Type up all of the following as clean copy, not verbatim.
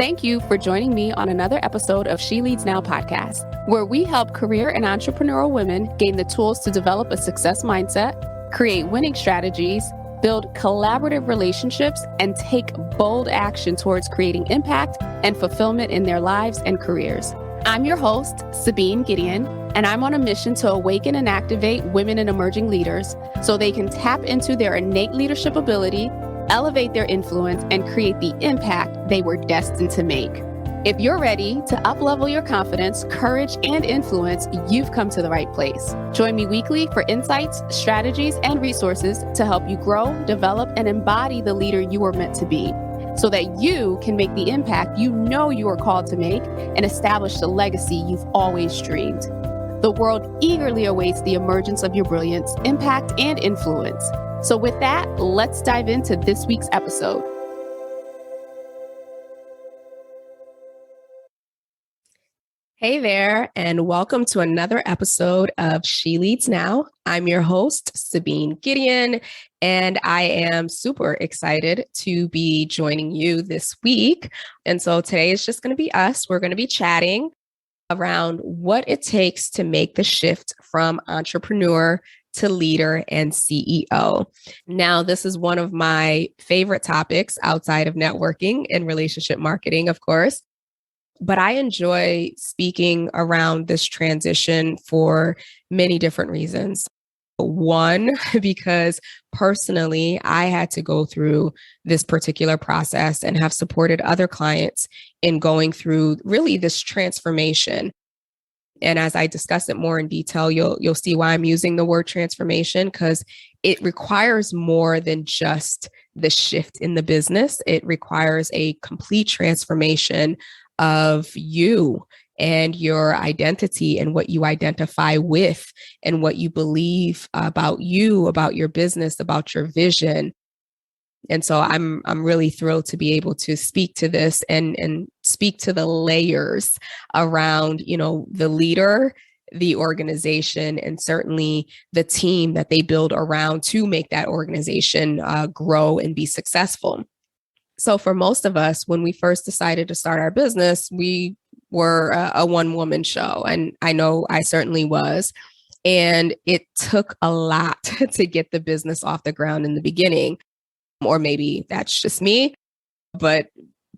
Thank you for joining me on another episode of She Leads Now podcast, where we help career and entrepreneurial women gain the tools to develop a success mindset, create winning strategies, build collaborative relationships, and take bold action towards creating impact and fulfillment in their lives and careers. I'm your host, Sabine Gideon, and I'm on a mission to awaken and activate women and emerging leaders so they can tap into their innate leadership ability, elevate their influence, and create the impact they were destined to make. If you're ready to up-level your confidence, courage, and influence, you've come to the right place. Join me weekly for insights, strategies, and resources to help you grow, develop, and embody the leader you are meant to be, so that you can make the impact you know you are called to make and establish the legacy you've always dreamed. The world eagerly awaits the emergence of your brilliance, impact, and influence. So with that, let's dive into this week's episode. Hey there, and welcome to another episode of She Leads Now. I'm your host, Sabine Gideon, and I am super excited to be joining you this week. And so today is just going to be us. We're going to be chatting around what it takes to make the shift from entrepreneur to leader and CEO. Now, this is one of my favorite topics outside of networking and relationship marketing, of course. But I enjoy speaking around this transition for many different reasons. One, because personally, I had to go through this particular process and have supported other clients in going through really this transformation. And as I discuss it more in detail, you'll see why I'm using the word transformation, because it requires more than just the shift in the business. It requires a complete transformation of you and your identity and what you identify with and what you believe about you, about your business, about your vision. And so I'm really thrilled to be able to speak to this and speak to the layers around, the leader, the organization, and certainly the team that they build around to make that organization grow and be successful. So for most of us, when we first decided to start our business, we were a one-woman show. And I know I certainly was. And it took a lot to get the business off the ground in the beginning. Or maybe that's just me. But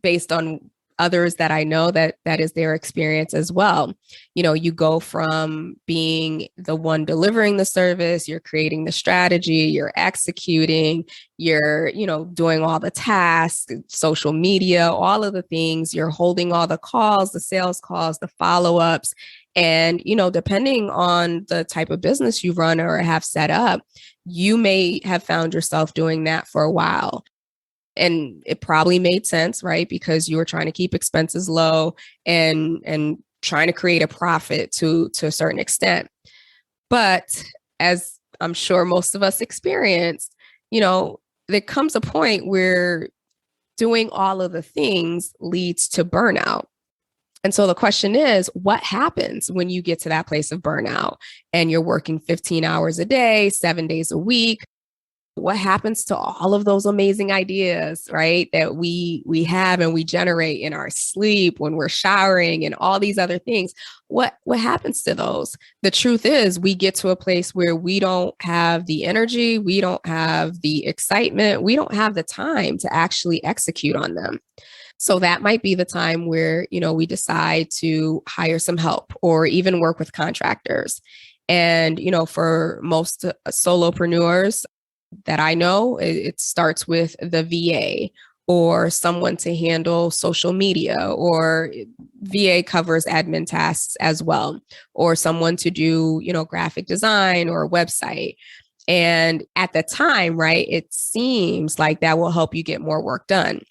based on others that I know, that is their experience as well. You go from being the one delivering the service, you're creating the strategy, you're executing, you're, doing all the tasks, social media, all of the things, you're holding all the calls, the sales calls, the follow-ups. And, depending on the type of business you run or have set up, you may have found yourself doing that for a while. And it probably made sense, right? Because you were trying to keep expenses low and trying to create a profit to a certain extent. But as I'm sure most of us experience, there comes a point where doing all of the things leads to burnout. And so the question is, what happens when you get to that place of burnout and you're working 15 hours a day, 7 days a week? What happens to all of those amazing ideas, right? That we have and we generate in our sleep when we're showering and all these other things. What happens to those? The truth is we get to a place where we don't have the energy, we don't have the excitement, we don't have the time to actually execute on them. So that might be the time where, we decide to hire some help or even work with contractors. And, for most solopreneurs that I know, it starts with the VA or someone to handle social media, or VA covers admin tasks as well, or someone to do, graphic design or a website. And at the time, right, it seems like that will help you get more work done.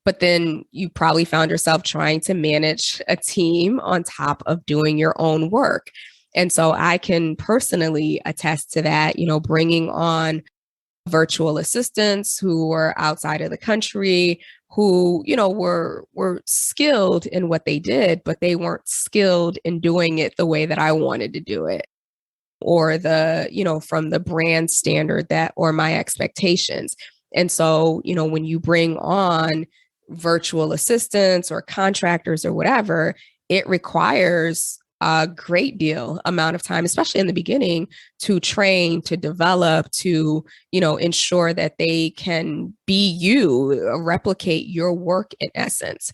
But then you probably found yourself trying to manage a team on top of doing your own work. And so I can personally attest to that, bringing on virtual assistants who were outside of the country, who, were skilled in what they did, but they weren't skilled in doing it the way that I wanted to do it, or from the brand standard or my expectations. And so, when you bring on virtual assistants or contractors or whatever, it requires a great deal amount of time, especially in the beginning, to train, to develop, to, ensure that they can be you, replicate your work in essence.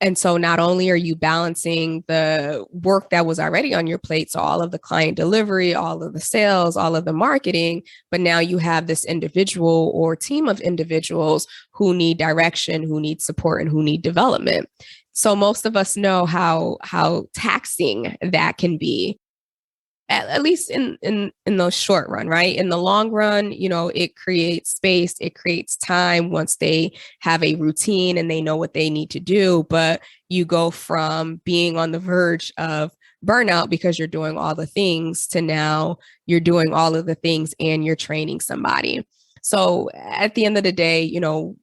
And so not only are you balancing the work that was already on your plate, so all of the client delivery, all of the sales, all of the marketing, but now you have this individual or team of individuals who need direction, who need support, and who need development. So most of us know how taxing that can be, at least in the short run, right? In the long run, it creates space, it creates time once they have a routine and they know what they need to do. But you go from being on the verge of burnout because you're doing all the things to now you're doing all of the things and you're training somebody. So at the end of the day,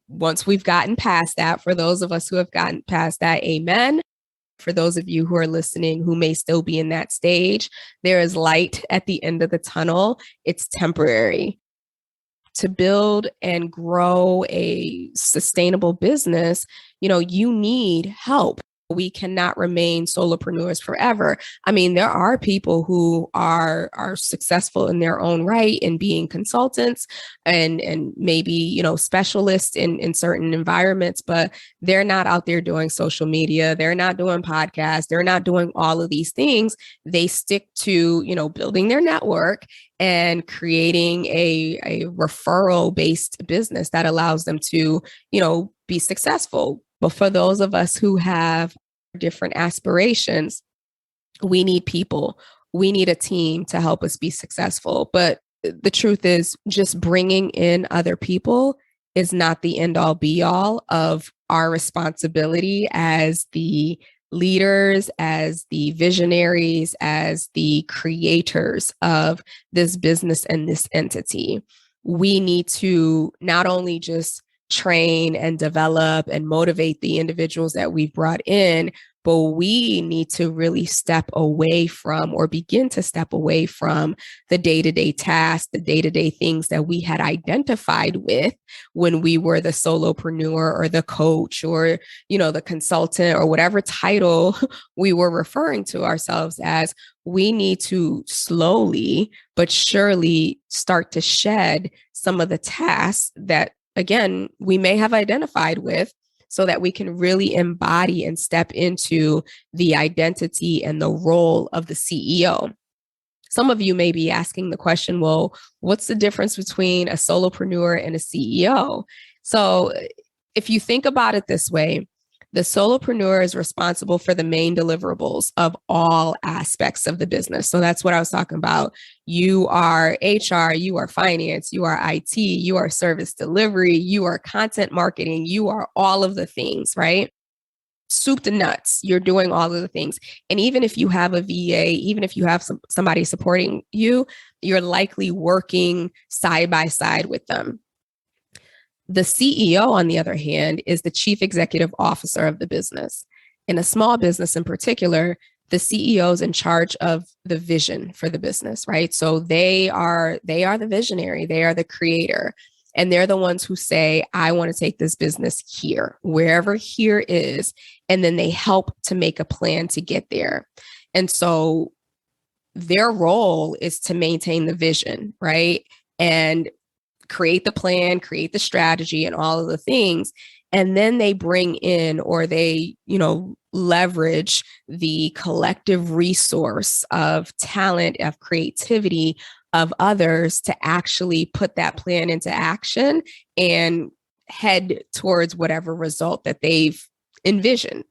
once we've gotten past that, for those of us who have gotten past that, amen. For those of you who are listening who may still be in that stage, there is light at the end of the tunnel. It's temporary. To build and grow a sustainable business, you need help. We cannot remain solopreneurs forever. I mean, there are people who are successful in their own right in being consultants and maybe, specialists in certain environments, but they're not out there doing social media. They're not doing podcasts. They're not doing all of these things. They stick to, building their network and creating a referral based business that allows them to, be successful. But for those of us who have different aspirations, we need people. We need a team to help us be successful. But the truth is, just bringing in other people is not the end all be all of our responsibility as the leaders, as the visionaries, as the creators of this business and this entity. We need to not only just train and develop and motivate the individuals that we've brought in, but we need to really step away from or begin to step away from the day-to-day tasks, the day-to-day things that we had identified with when we were the solopreneur or the coach or, the consultant or whatever title we were referring to ourselves as. We need to slowly but surely start to shed some of the tasks that, again, we may have identified with, so that we can really embody and step into the identity and the role of the CEO. Some of you may be asking the question, well, what's the difference between a solopreneur and a CEO? So if you think about it this way, the solopreneur is responsible for the main deliverables of all aspects of the business. So that's what I was talking about. You are HR, you are finance, you are IT, you are service delivery, you are content marketing, you are all of the things, right? Soup to nuts, you're doing all of the things. And even if you have a VA, even if you have somebody supporting you, you're likely working side by side with them. The CEO, on the other hand, is the chief executive officer of the business. In a small business in particular, the CEO is in charge of the vision for the business, right? So they are the visionary, they are the creator, and they're the ones who say, I want to take this business here, wherever here is, and then they help to make a plan to get there. And so their role is to maintain the vision, right? And create the plan, create the strategy and all of the things. And then they bring in, or they, leverage the collective resource of talent, of creativity, of others to actually put that plan into action and head towards whatever result that they've envisioned.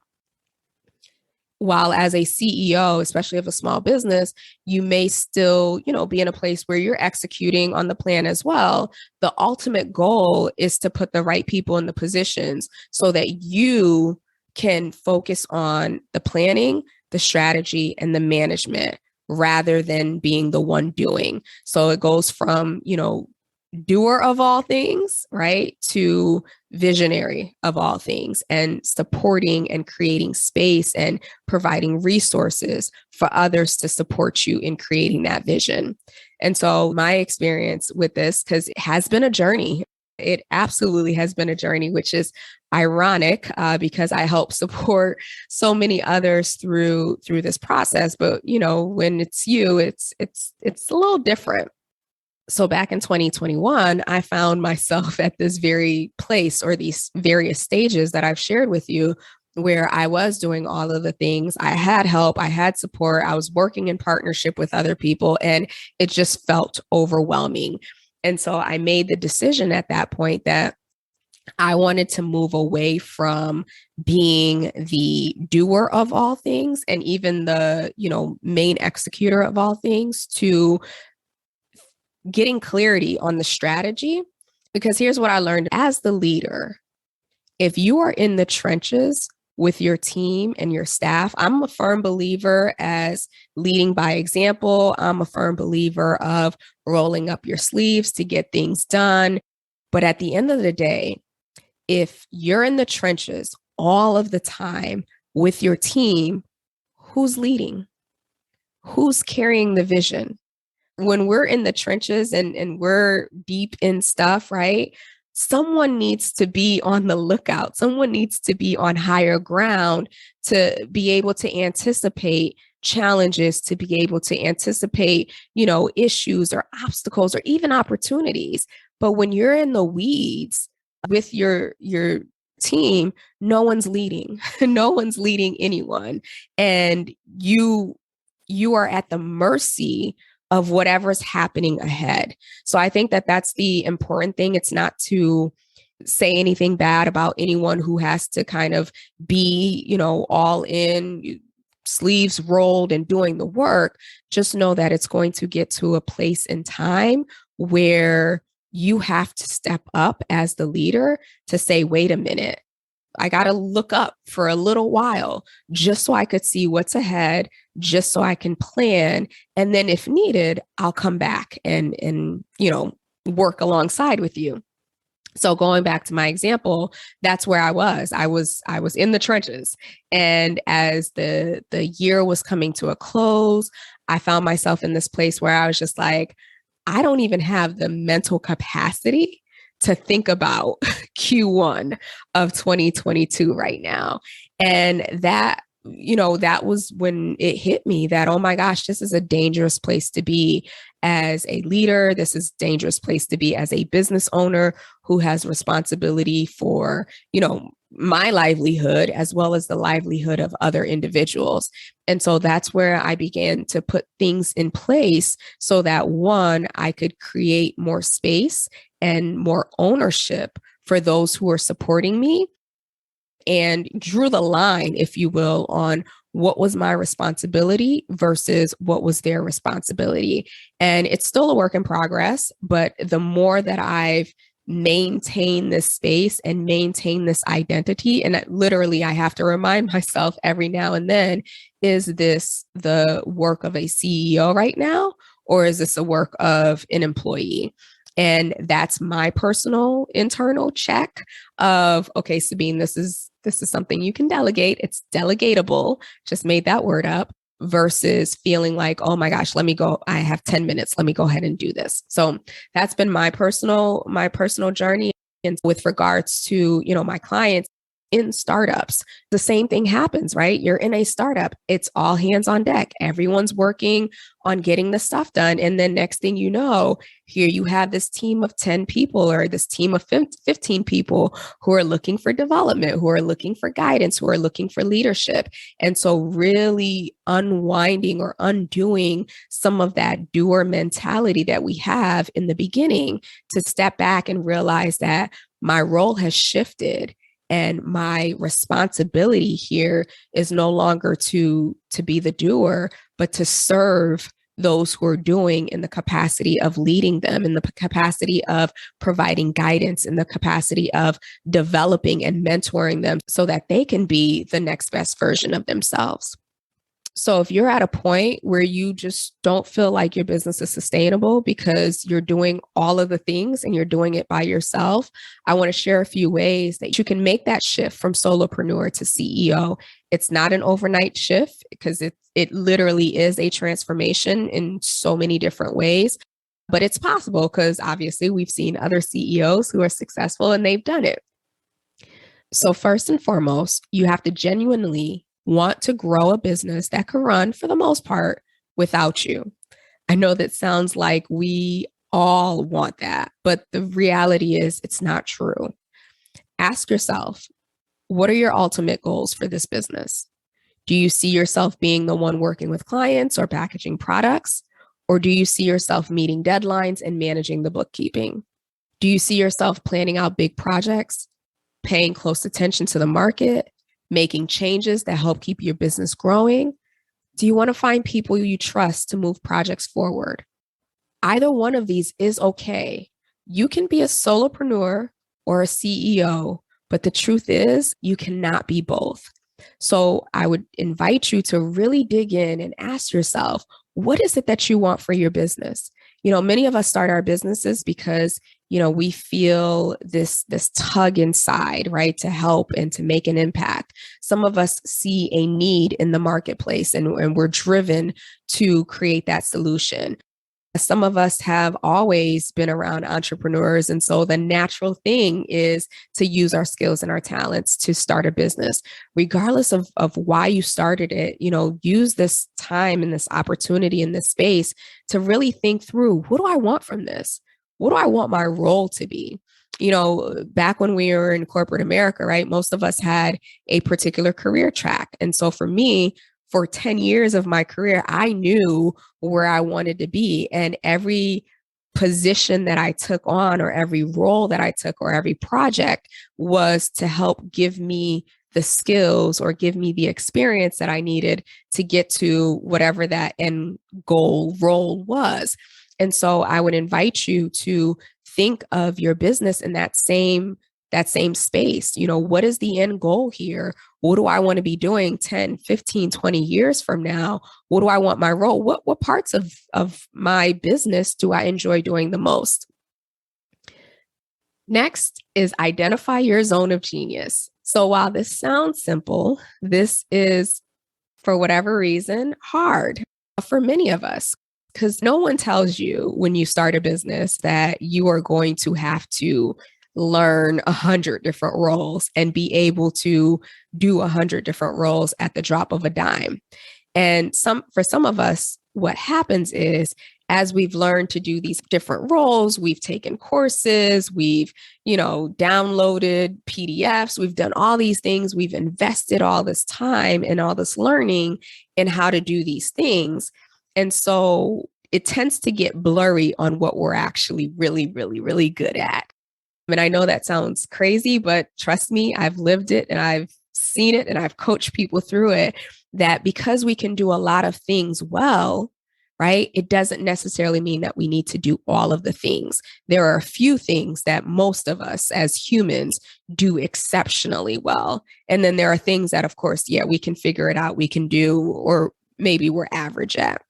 While as a CEO, especially of a small business, you may still, be in a place where you're executing on the plan as well. The ultimate goal is to put the right people in the positions so that you can focus on the planning, the strategy, and the management rather than being the one doing. So it goes from, doer of all things, right, to visionary of all things, and supporting and creating space and providing resources for others to support you in creating that vision. And so my experience with this, because it has been a journey, It absolutely has been a journey, which is ironic because I help support so many others through this process. But when it's you, it's a little different. So back in 2021, I found myself at this very place or these various stages that I've shared with you, where I was doing all of the things. I had help, I had support, I was working in partnership with other people, and it just felt overwhelming. And so I made the decision at that point that I wanted to move away from being the doer of all things and even the, main executor of all things to getting clarity on the strategy. Because here's what I learned as the leader. If you are in the trenches with your team and your staff, I'm a firm believer as leading by example. I'm a firm believer of rolling up your sleeves to get things done. But at the end of the day, if you're in the trenches all of the time with your team, who's leading? Who's carrying the vision? When we're in the trenches and we're deep in stuff, right? Someone needs to be on the lookout. Someone needs to be on higher ground to be able to anticipate challenges, to be able to anticipate, issues or obstacles or even opportunities. But when you're in the weeds with your team, no one's leading. No one's leading anyone. And you are at the mercy of whatever's happening ahead. So I think that that's the important thing. It's not to say anything bad about anyone who has to kind of be, all in, sleeves rolled and doing the work. Just know that it's going to get to a place in time where you have to step up as the leader to say, wait a minute, I got to look up for a little while just so I could see what's ahead, just so I can plan. And then if needed, I'll come back and work alongside with you. So going back to my example, that's where I was. I was in the trenches. And as the year was coming to a close, I found myself in this place where I was just like, I don't even have the mental capacity to think about Q1 of 2022 right now. And that was when it hit me that, oh my gosh, this is a dangerous place to be as a leader. This is a dangerous place to be as a business owner who has responsibility for, my livelihood as well as the livelihood of other individuals. And so that's where I began to put things in place so that one, I could create more space and more ownership for those who are supporting me, and drew the line, if you will, on what was my responsibility versus what was their responsibility. And it's still a work in progress, but the more that I've maintained this space and maintain this identity, and literally I have to remind myself every now and then, is this the work of a CEO right now, or is this a work of an employee? And that's my personal internal check of, okay, Sabine, this is something you can delegate. It's delegatable. Just made that word up, versus feeling like, oh my gosh, let me go. I have 10 minutes. Let me go ahead and do this. So that's been my personal journey. And with regards to, my clients in startups, the same thing happens, right? You're in a startup. It's all hands on deck. Everyone's working on getting the stuff done. And then next thing you know, here you have this team of 10 people or this team of 15 people who are looking for development, who are looking for guidance, who are looking for leadership. And so really unwinding or undoing some of that doer mentality that we have in the beginning, to step back and realize that my role has shifted. And my responsibility here is no longer to be the doer, but to serve those who are doing, in the capacity of leading them, in the capacity of providing guidance, in the capacity of developing and mentoring them so that they can be the next best version of themselves. So if you're at a point where you just don't feel like your business is sustainable because you're doing all of the things and you're doing it by yourself, I want to share a few ways that you can make that shift from solopreneur to CEO. It's not an overnight shift because it literally is a transformation in so many different ways. But it's possible because obviously we've seen other CEOs who are successful and they've done it. So first and foremost, you have to genuinely want to grow a business that can run for the most part without you. I know that sounds like we all want that, but the reality is it's not true. Ask yourself, what are your ultimate goals for this business? Do you see yourself being the one working with clients or packaging products? Or do you see yourself meeting deadlines and managing the bookkeeping? Do you see yourself planning out big projects, paying close attention to the market, making changes that help keep your business growing? Do you want to find people you trust to move projects forward? Either one of these is okay. You can be a solopreneur or a CEO, but the truth is you cannot be both. So I would invite you to really dig in and ask yourself, what is it that you want for your business? Many of us start our businesses because, we feel this tug inside, right, to help and to make an impact. Some of us see a need in the marketplace and we're driven to create that solution. Some of us have always been around entrepreneurs. And so the natural thing is to use our skills and our talents to start a business, regardless of why you started it. Use this time and this opportunity in this space to really think through, what do I want from this? What do I want my role to be? Back when we were in corporate America, right, most of us had a particular career track. And so for me, for 10 years of my career, I knew where I wanted to be. And every position that I took on, or every role that I took, or every project was to help give me the skills or give me the experience that I needed to get to whatever that end goal role was. And so I would invite you to think of your business in that same space. What is the end goal here? What do I want to be doing 10, 15, 20 years from now? What do I want my role? What parts of my business do I enjoy doing the most? Next is identify your zone of genius. So while this sounds simple, this is, for whatever reason, hard for many of us. Because no one tells you when you start a business that you are going to have to learn 100 different roles and be able to do 100 different roles at the drop of a dime. And for some of us, what happens is, as we've learned to do these different roles, we've taken courses, we've, downloaded PDFs, we've done all these things, we've invested all this time and all this learning in how to do these things. And so it tends to get blurry on what we're actually really, really, really good at. And I know that sounds crazy, but trust me, I've lived it and I've seen it and I've coached people through it, that because we can do a lot of things well, right, it doesn't necessarily mean that we need to do all of the things. There are a few things that most of us as humans do exceptionally well. And then there are things that, of course, we can figure it out, we can do, or maybe we're average at.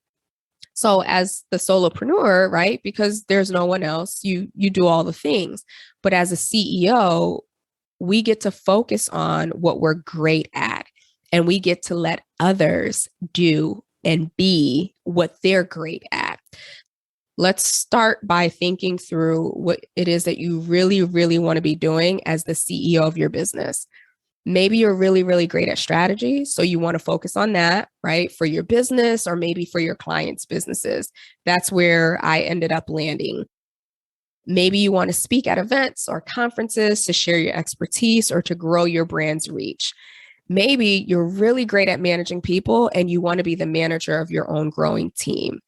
So as the solopreneur, right, because there's no one else, you do all the things. But as a CEO, we get to focus on what we're great at, and we get to let others do and be what they're great at. Let's start by thinking through what it is that you really, really want to be doing as the CEO of your business. Maybe you're really, really great at strategy, so you want to focus on that, right? For your business or maybe for your clients' businesses. That's where I ended up landing. Maybe you want to speak at events or conferences to share your expertise or to grow your brand's reach. Maybe you're really great at managing people and you want to be the manager of your own growing team.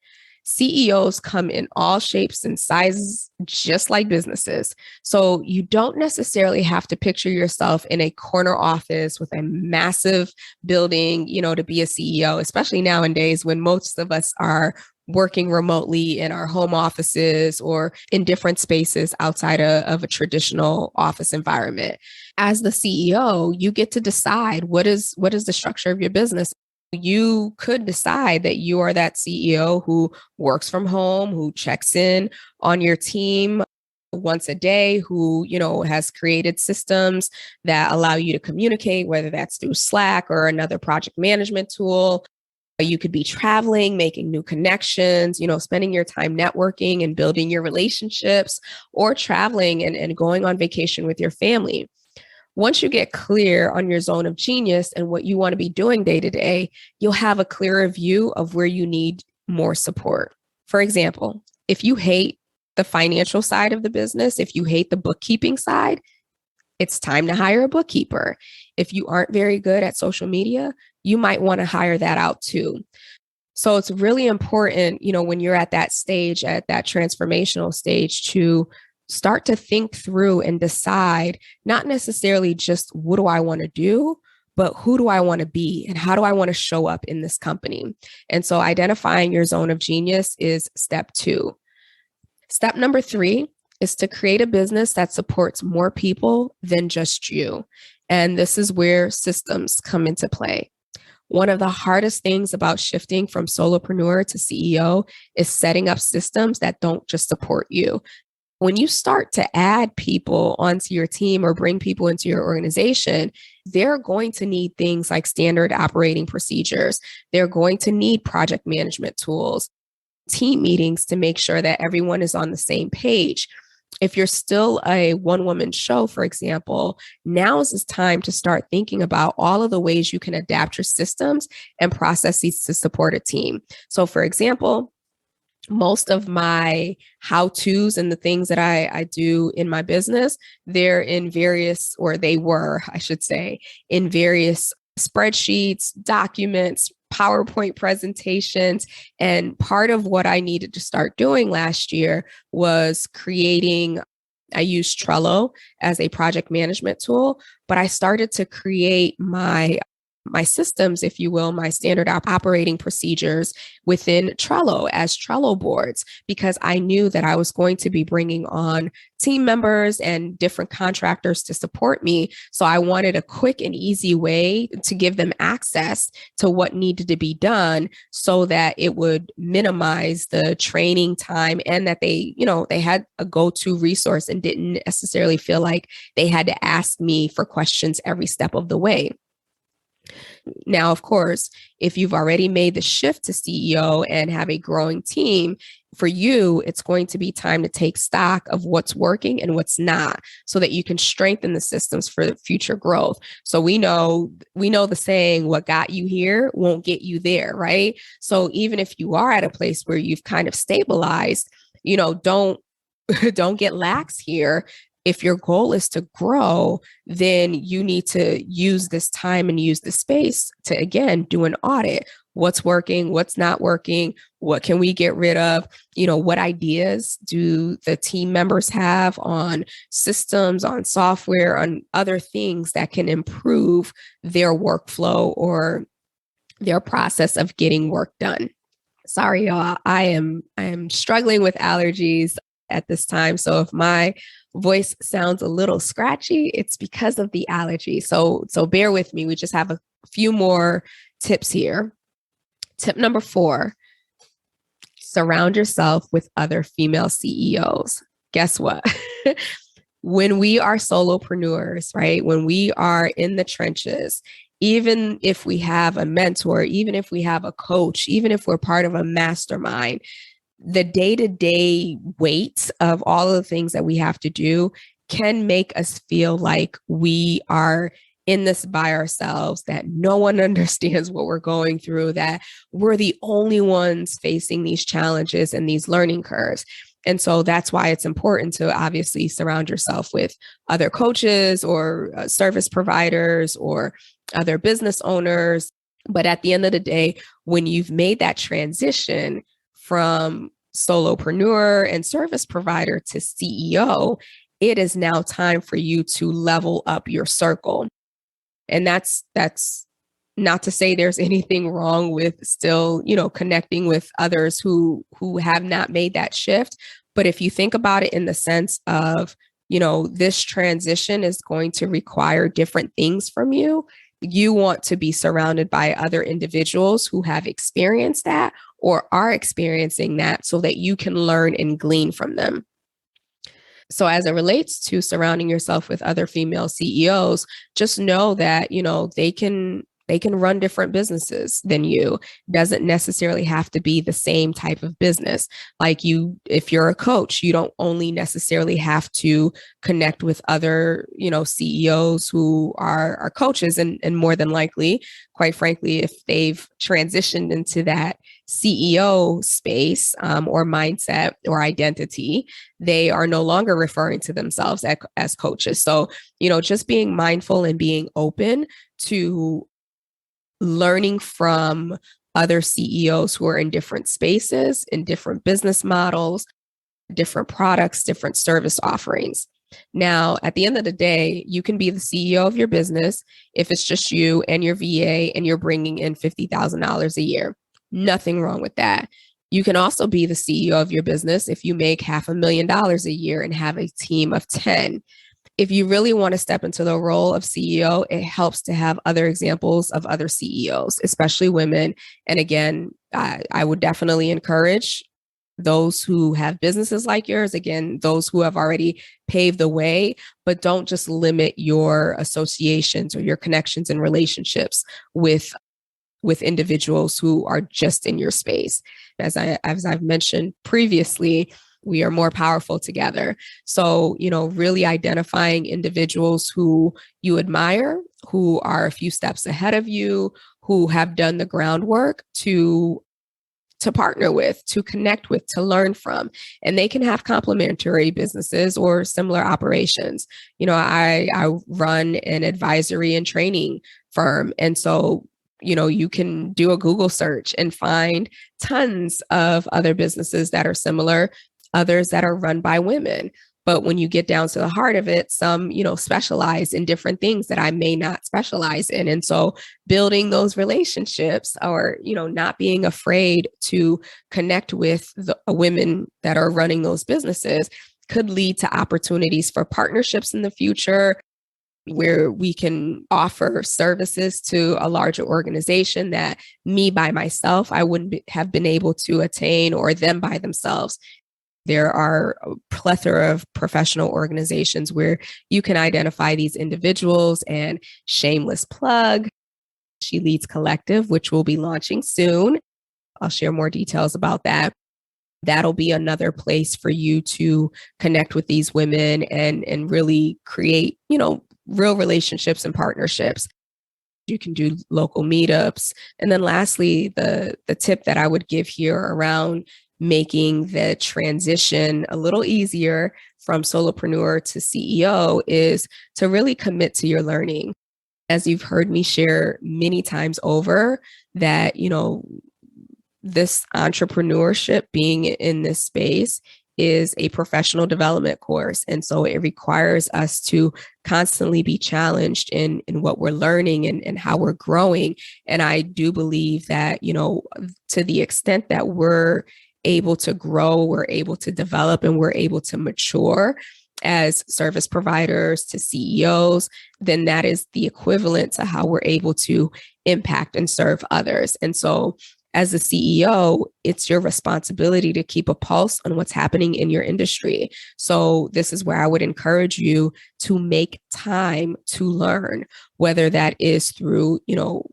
CEOs come in all shapes and sizes, just like businesses. So you don't necessarily have to picture yourself in a corner office with a massive building, to be a CEO, especially nowadays when most of us are working remotely in our home offices or in different spaces outside of a traditional office environment. As the CEO, you get to decide what is the structure of your business. You could decide that you are that CEO who works from home, who checks in on your team once a day, who, has created systems that allow you to communicate, whether that's through Slack or another project management tool. You could be traveling, making new connections, spending your time networking and building your relationships, or traveling and going on vacation with your family. Once you get clear on your zone of genius and what you want to be doing day to day, you'll have a clearer view of where you need more support. For example, if you hate the financial side of the business, if you hate the bookkeeping side, it's time to hire a bookkeeper. If you aren't very good at social media, you might want to hire that out too. So it's really important, when you're at that stage, at that transformational stage, to start to think through and decide not necessarily just what do I want to do, but who do I want to be and how do I want to show up in this company? And so identifying your zone of genius is step 2. Step number 3 is to create a business that supports more people than just you. And this is where systems come into play. One of the hardest things about shifting from solopreneur to CEO is setting up systems that don't just support you. When you start to add people onto your team or bring people into your organization, they're going to need things like standard operating procedures. They're going to need project management tools, team meetings to make sure that everyone is on the same page. If you're still a one-woman show, for example, now is the time to start thinking about all of the ways you can adapt your systems and processes to support a team. So, for example, most of my how-tos and the things that I do in my business, they're in various, or they were, I should say, in various spreadsheets, documents, PowerPoint presentations. And part of what I needed to start doing last year was I used Trello as a project management tool, but I started to create my systems, if you will, my standard operating procedures within Trello as Trello boards, because I knew that I was going to be bringing on team members and different contractors to support me. So I wanted a quick and easy way to give them access to what needed to be done so that it would minimize the training time and that they had a go-to resource and didn't necessarily feel like they had to ask me for questions every step of the way. Now, of course, if you've already made the shift to CEO and have a growing team, for you, it's going to be time to take stock of what's working and what's not so that you can strengthen the systems for future growth. So we know the saying, what got you here won't get you there, right? So even if you are at a place where you've kind of stabilized, don't get lax here. If your goal is to grow, then you need to use this time and use the space to, again, do an audit. What's working? What's not working? What can we get rid of? What ideas do the team members have on systems, on software, on other things that can improve their workflow or their process of getting work done? Sorry, y'all. I am struggling with allergies at this time. So if my voice sounds a little scratchy, it's because of the allergy. So bear with me. We just have a few more tips here. Tip number 4, surround yourself with other female CEOs. Guess what? When we are solopreneurs, right? When we are in the trenches, even if we have a mentor, even if we have a coach, even if we're part of a mastermind, the day-to-day weight of all of the things that we have to do can make us feel like we are in this by ourselves, that no one understands what we're going through, that we're the only ones facing these challenges and these learning curves. And so that's why it's important to obviously surround yourself with other coaches or service providers or other business owners. But at the end of the day, when you've made that transition from solopreneur and service provider to CEO, it is now time for you to level up your circle. And that's not to say there's anything wrong with still, connecting with others who have not made that shift. But if you think about it in the sense of, this transition is going to require different things from you, you want to be surrounded by other individuals who have experienced that or are experiencing that so that you can learn and glean from them. So as it relates to surrounding yourself with other female CEOs, just know that, they can They can run different businesses than you. Doesn't necessarily have to be the same type of business. Like you, if you're a coach, you don't only necessarily have to connect with other, CEOs who are coaches. And more than likely, quite frankly, if they've transitioned into that CEO space or mindset or identity, they are no longer referring to themselves as coaches. So, just being mindful and being open to learning from other CEOs who are in different spaces, in different business models, different products, different service offerings. Now, at the end of the day, you can be the CEO of your business if it's just you and your VA and you're bringing in $50,000 a year. Nothing wrong with that. You can also be the CEO of your business if you make $500,000 a year and have a team of 10. If you really want to step into the role of CEO, it helps to have other examples of other CEOs, especially women. And again, I would definitely encourage those who have businesses like yours, again, those who have already paved the way, but don't just limit your associations or your connections and relationships with individuals who are just in your space. As I've mentioned previously, we are more powerful together. So, really identifying individuals who you admire, who are a few steps ahead of you, who have done the groundwork to partner with, to connect with, to learn from. And they can have complementary businesses or similar operations. I run an advisory and training firm. And so you can do a Google search and find tons of other businesses that are similar, others that are run by women. But when you get down to the heart of it, some, specialize in different things that I may not specialize in. And so building those relationships or, not being afraid to connect with the women that are running those businesses could lead to opportunities for partnerships in the future, where we can offer services to a larger organization that me by myself, I wouldn't have been able to attain, or them by themselves. There are a plethora of professional organizations where you can identify these individuals. And shameless plug, She Leads Collective, which will be launching soon. I'll share more details about that. That'll be another place for you to connect with these women and really create, real relationships and partnerships. You can do local meetups. And then lastly, the tip that I would give here around making the transition a little easier from solopreneur to CEO is to really commit to your learning. As you've heard me share many times over, that, this entrepreneurship, being in this space, is a professional development course. And so it requires us to constantly be challenged in what we're learning and how we're growing. And I do believe that, to the extent that we're able to grow, we're able to develop, and we're able to mature as service providers to CEOs, then that is the equivalent to how we're able to impact and serve others. And so as a CEO, it's your responsibility to keep a pulse on what's happening in your industry. So this is where I would encourage you to make time to learn, whether that is through,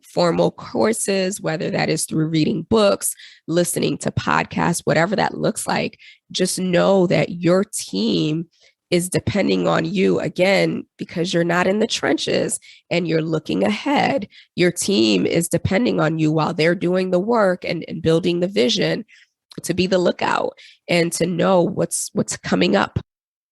formal courses, whether that is through reading books, listening to podcasts, whatever that looks like. Just know that your team is depending on you, again, because you're not in the trenches and you're looking ahead. Your team is depending on you while they're doing the work and building the vision, to be the lookout and to know what's coming up.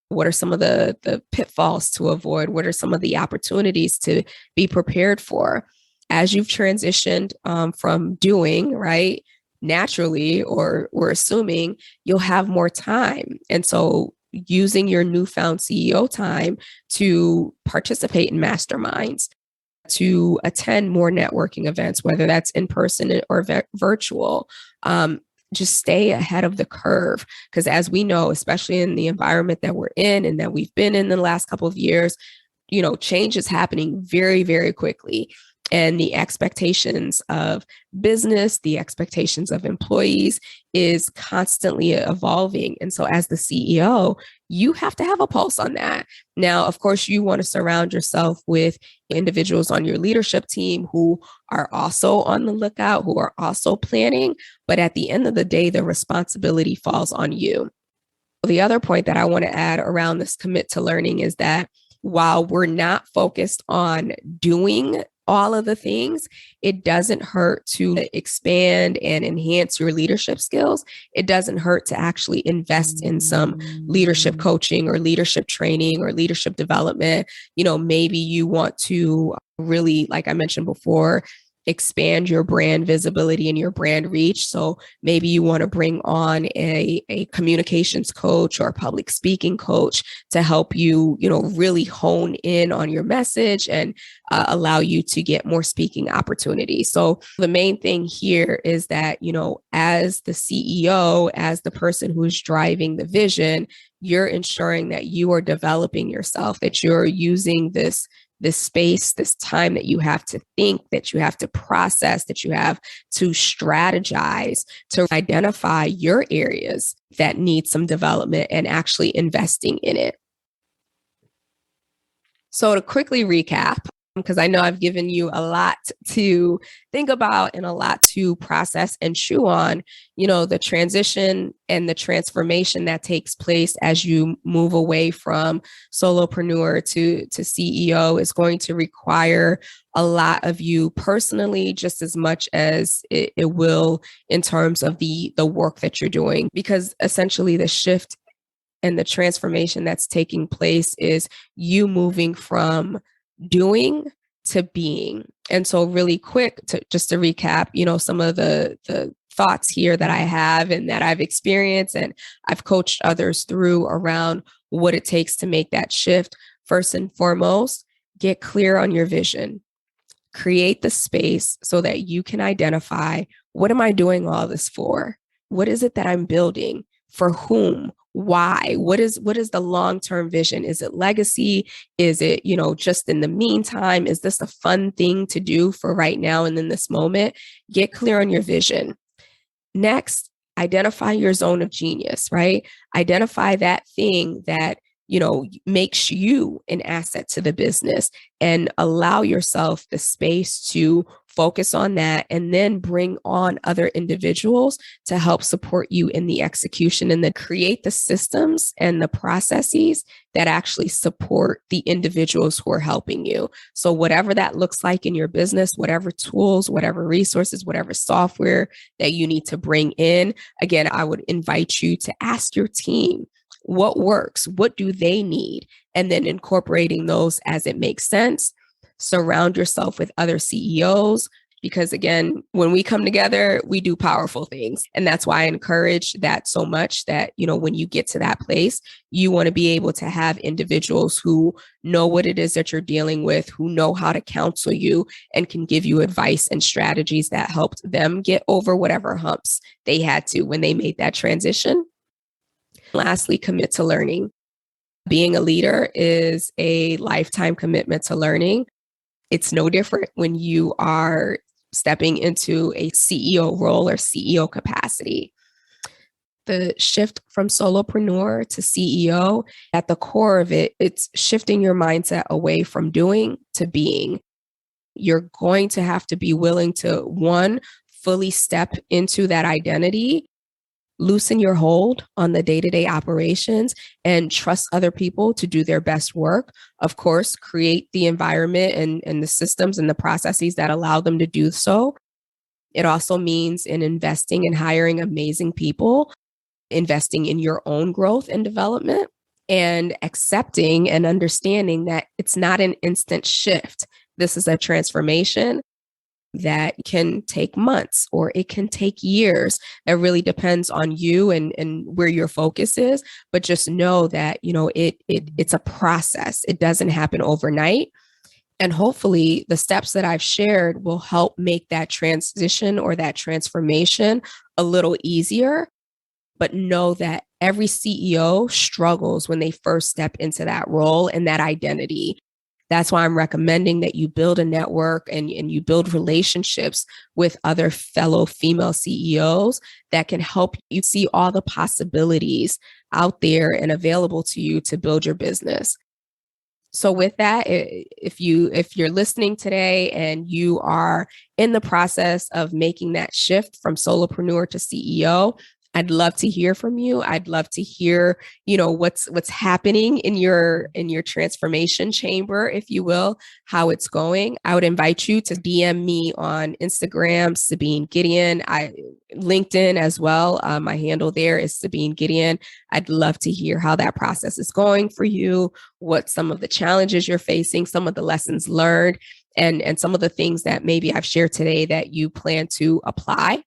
What are some of the pitfalls to avoid? What are some of the opportunities to be prepared for? As you've transitioned from doing, right, naturally, or we're assuming you'll have more time. And so using your newfound CEO time to participate in masterminds, to attend more networking events, whether that's in person or virtual. Just stay ahead of the curve. Because as we know, especially in the environment that we're in and that we've been in the last couple of years, change is happening very, very quickly. And the expectations of business, the expectations of employees is constantly evolving. And so as the CEO, you have to have a pulse on that. Now, of course, you want to surround yourself with individuals on your leadership team who are also on the lookout, who are also planning. But at the end of the day, the responsibility falls on you. The other point that I want to add around this commit to learning is that while we're not focused on doing all of the things, it doesn't hurt to expand and enhance your leadership skills. It doesn't hurt to actually invest in some leadership coaching or leadership training or leadership development. Maybe you want to really, like I mentioned before, expand your brand visibility and your brand reach. So maybe you want to bring on a communications coach or a public speaking coach to help you, really hone in on your message and allow you to get more speaking opportunities. So the main thing here is that, as the CEO, as the person who is driving the vision, you're ensuring that you are developing yourself, that you're using this space, this time that you have to think, that you have to process, that you have to strategize, to identify your areas that need some development and actually investing in it. So to quickly recap, because I know I've given you a lot to think about and a lot to process and chew on, the transition and the transformation that takes place as you move away from solopreneur to CEO is going to require a lot of you personally, just as much as it will in terms of the work that you're doing, because essentially the shift and the transformation that's taking place is you moving from doing to being. And so really quick, just to recap, some of the thoughts here that I have and that I've experienced and I've coached others through around what it takes to make that shift. First and foremost, get clear on your vision. Create the space so that you can identify, what am I doing all this for? What is it that I'm building? For whom? Why? What is the long-term vision? Is it legacy? Is it, just in the meantime? Is this a fun thing to do for right now and in this moment? Get clear on your vision. Next, identify your zone of genius, right? Identify that thing that, makes you an asset to the business, and allow yourself the space to focus on that and then bring on other individuals to help support you in the execution, and then create the systems and the processes that actually support the individuals who are helping you. So whatever that looks like in your business, whatever tools, whatever resources, whatever software that you need to bring in, again, I would invite you to ask your team, what works? What do they need? And then incorporating those as it makes sense. Surround yourself with other CEOs, because again, when we come together, we do powerful things. And that's why I encourage that so much, that, when you get to that place, you want to be able to have individuals who know what it is that you're dealing with, who know how to counsel you and can give you advice and strategies that helped them get over whatever humps they had to when they made that transition. Lastly, commit to learning. Being a leader is a lifetime commitment to learning. It's no different when you are stepping into a CEO role or CEO capacity. The shift from solopreneur to CEO, at the core of it, it's shifting your mindset away from doing to being. You're going to have to be willing to, one, fully step into that identity, loosen your hold on the day-to-day operations, and trust other people to do their best work. Of course, create the environment and the systems and the processes that allow them to do so. It also means in investing and hiring amazing people, investing in your own growth and development, and accepting and understanding that it's not an instant shift. This is a transformation that can take months or it can take years. It really depends on you and where your focus is. But just know that, it's a process. It doesn't happen overnight. And hopefully the steps that I've shared will help make that transition or that transformation a little easier. But know that every CEO struggles when they first step into that role and that identity. That's why I'm recommending that you build a network and you build relationships with other fellow female CEOs that can help you see all the possibilities out there and available to you to build your business. So with that, if you're listening today and you are in the process of making that shift from solopreneur to CEO, I'd love to hear from you. I'd love to hear, what's happening in your transformation chamber, if you will, how it's going. I would invite you to DM me on Instagram, Sabine Gideon. LinkedIn as well. My handle there is Sabine Gideon. I'd love to hear how that process is going for you, what some of the challenges you're facing, some of the lessons learned, and some of the things that maybe I've shared today that you plan to apply.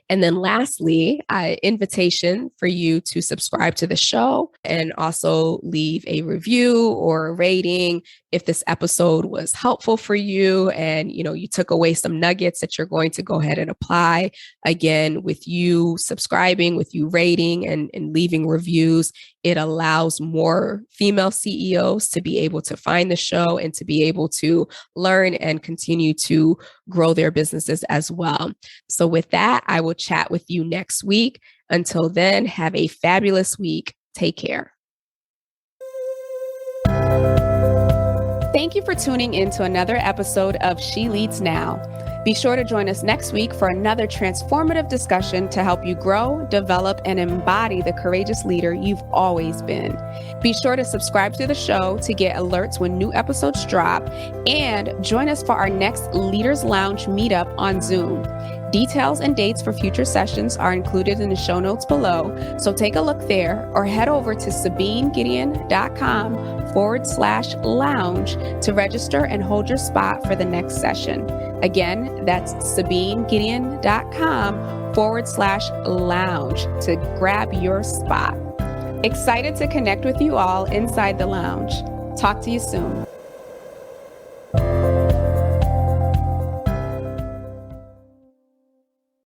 And then lastly, invitation for you to subscribe to the show and also leave a review or a rating if this episode was helpful for you and you took away some nuggets that you're going to go ahead and apply. Again, with you subscribing, with you rating and leaving reviews, it allows more female CEOs to be able to find the show and to be able to learn and continue to grow their businesses as well. So with that, I will chat with you next week. Until then, have a fabulous week. Take care. Thank you for tuning in to another episode of She Leads Now. Be sure to join us next week for another transformative discussion to help you grow, develop, and embody the courageous leader you've always been. Be sure to subscribe to the show to get alerts when new episodes drop, and join us for our next Leaders Lounge meetup on Zoom. Details and dates for future sessions are included in the show notes below, so take a look there or head over to sabinegideon.com/lounge to register and hold your spot for the next session. Again, that's sabinegideon.com/lounge to grab your spot. Excited to connect with you all inside the lounge. Talk to you soon.